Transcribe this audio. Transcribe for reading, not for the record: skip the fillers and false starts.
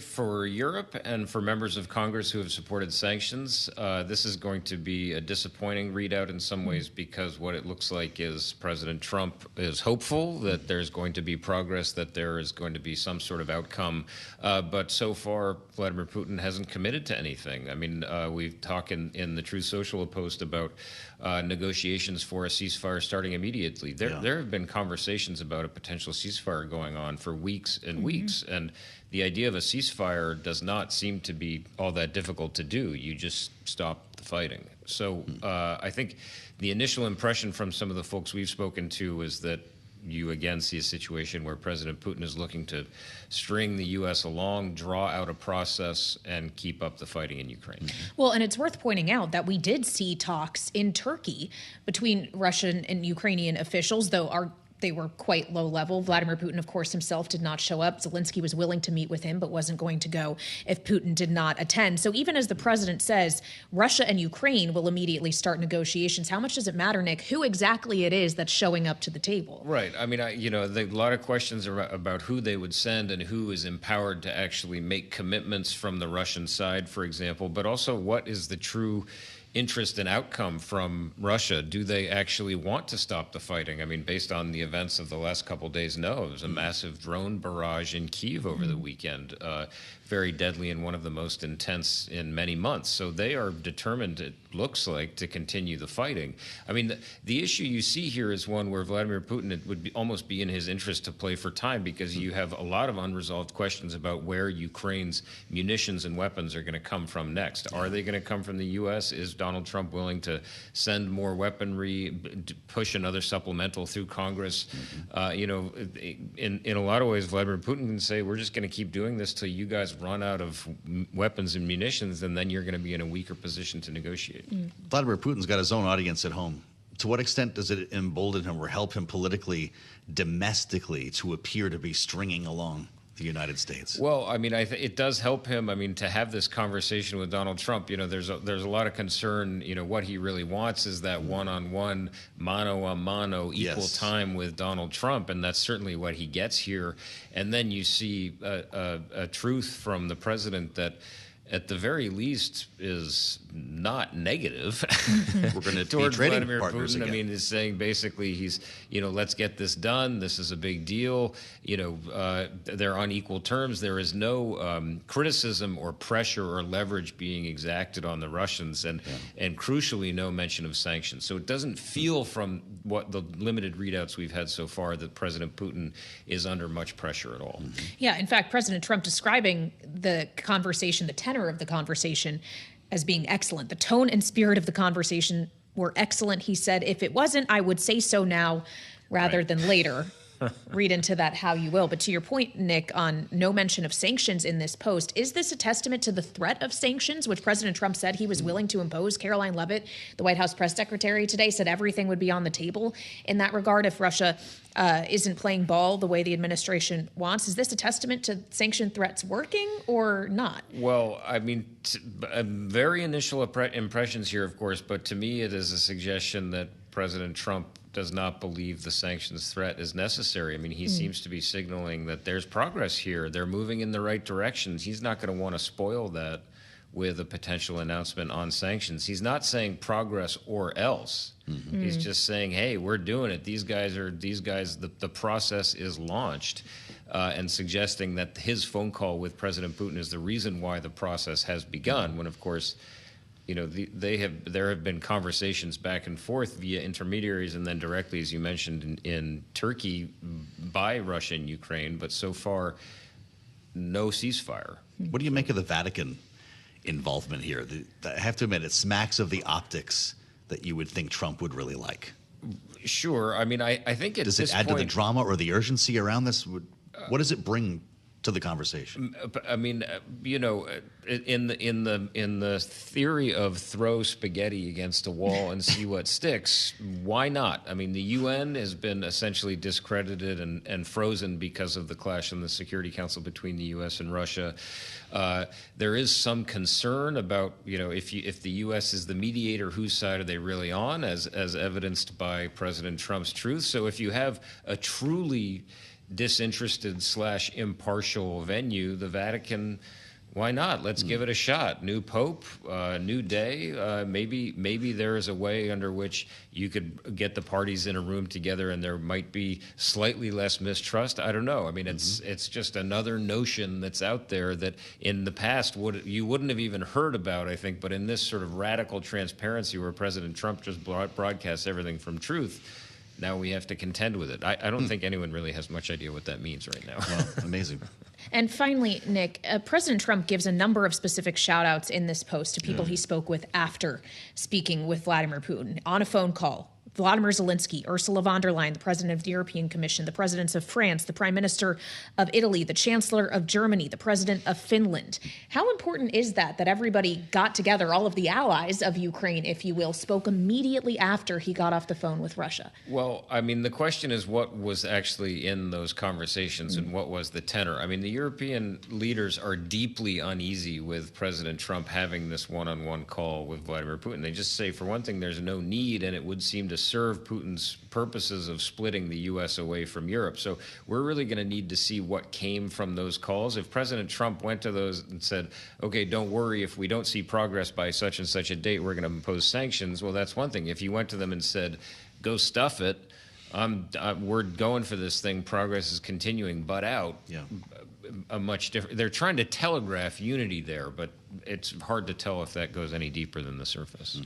For Europe and for members of Congress who have supported sanctions, this is going to be a disappointing readout in some ways, because what it looks like is President Trump is hopeful that there's going to be progress, that there is going to be some sort of outcome. But so far, Vladimir Putin hasn't committed to anything. I mean, we've talked in the Truth Social post about negotiations for a ceasefire starting immediately. There have been conversations about a potential ceasefire going on for weeks and weeks, and the idea of a ceasefire does not seem to be all that difficult to do. You just stop the fighting. So I think the initial impression from some of the folks we've spoken to is that you again see a situation where President Putin is looking to string the U.S. along, draw out a process, and keep up the fighting in Ukraine. Well, and it's worth pointing out that we did see talks in Turkey between Russian and Ukrainian officials, though they were quite low level. Vladimir Putin, of course, himself did not show up. Zelensky was willing to meet with him, but wasn't going to go if Putin did not attend. So even as the president says, Russia and Ukraine will immediately start negotiations, how much does it matter, Nick, who exactly it is that's showing up to the table? Right. I mean, a lot of questions about who they would send and who is empowered to actually make commitments from the Russian side, for example, but also what is the true interest and outcome from Russia? Do they actually want to stop the fighting? I mean, based on the events of the last couple of days, no. It was a massive drone barrage in Kyiv over the weekend, very deadly and one of the most intense in many months. So they are determined, it looks like, to continue the fighting. I mean, the issue you see here is one where Vladimir Putin, it would almost be in his interest to play for time, because you have a lot of unresolved questions about where Ukraine's munitions and weapons are going to come from next. Are they going to come from the U.S.? Is Donald Trump willing to send more weaponry, push another supplemental through Congress? In a lot of ways, Vladimir Putin can say, we're just going to keep doing this till you guys run out of weapons and munitions, and then you're going to be in a weaker position to negotiate. Vladimir Putin's got his own audience at home. To what extent does it embolden him or help him politically, domestically, to appear to be stringing along the United States? Well, I mean, it does help him. I mean, to have this conversation with Donald Trump, there's a lot of concern. What he really wants is that one-on-one, mano-a-mano, equal time with Donald Trump, and that's certainly what he gets here. And then you see a truth from the president that, at the very least, is not negative. We're going to toward be trading Vladimir partners Putin. again. I mean, is saying basically he's, let's get this done. This is a big deal. They're on equal terms. There is no criticism or pressure or leverage being exacted on the Russians, and crucially, no mention of sanctions. So it doesn't feel, from what the limited readouts we've had so far, that President Putin is under much pressure at all. Yeah, in fact, President Trump describing the conversation, the tenor of the conversation, as being excellent. The tone and spirit of the conversation were excellent. He said, if it wasn't, I would say so now rather than later. Read into that how you will. But to your point, Nick, on no mention of sanctions in this post, is this a testament to the threat of sanctions, which President Trump said he was willing to impose? Caroline Leavitt, the White House press secretary today, said everything would be on the table in that regard if Russia isn't playing ball the way the administration wants. Is this a testament to sanction threats working or not? Well, I mean, very initial impressions here, of course, but to me it is a suggestion that President Trump does not believe the sanctions threat is necessary. I mean, he seems to be signaling that there's progress here. They're moving in the right directions. He's not going to want to spoil that with a potential announcement on sanctions. He's not saying progress or else. He's just saying, hey, we're doing it. The process is launched, and suggesting that his phone call with President Putin is the reason why the process has begun, when, of course, there have been conversations back and forth via intermediaries and then directly, as you mentioned, in Turkey by Russia and Ukraine, but so far, no ceasefire. What do you make of the Vatican involvement here? I have to admit, it smacks of the optics that you would think Trump would really like. Sure. I mean, I think at does this it add point, to the drama or the urgency around this? What does it bring to the conversation? I mean, in the theory of throw spaghetti against a wall and see what sticks, why not? I mean, the UN has been essentially discredited and frozen because of the clash in the Security Council between the U.S. and Russia. There is some concern about, if the U.S. is the mediator, whose side are they really on, as evidenced by President Trump's truth. So if you have a truly disinterested / impartial venue, the Vatican, why not? Let's give it a shot. New pope, new day. Maybe there is a way under which you could get the parties in a room together and there might be slightly less mistrust. I don't know. I mean, it's just another notion that's out there that in the past you wouldn't have even heard about, I think, but in this sort of radical transparency where President Trump just broadcasts everything from truth, now we have to contend with it. I don't think anyone really has much idea what that means right now. Well, amazing. And finally, Nick, President Trump gives a number of specific shout outs in this post to people he spoke with after speaking with Vladimir Putin on a phone call. Vladimir Zelensky, Ursula von der Leyen, the president of the European Commission, the presidents of France, the prime minister of Italy, the chancellor of Germany, the president of Finland. How important is that everybody got together, all of the allies of Ukraine, if you will, spoke immediately after he got off the phone with Russia? Well, I mean, the question is what was actually in those conversations and what was the tenor? I mean, the European leaders are deeply uneasy with President Trump having this one-on-one call with Vladimir Putin. They just say, for one thing, there's no need, and it would seem to serve Putin's purposes of splitting the U.S. away from Europe. So we're really going to need to see what came from those calls. If President Trump went to those and said, okay, don't worry, if we don't see progress by such and such a date, we're going to impose sanctions, well, that's one thing. If he went to them and said, go stuff it, we're going for this thing, progress is continuing, but out. Yeah. A much different. They're trying to telegraph unity there, but it's hard to tell if that goes any deeper than the surface.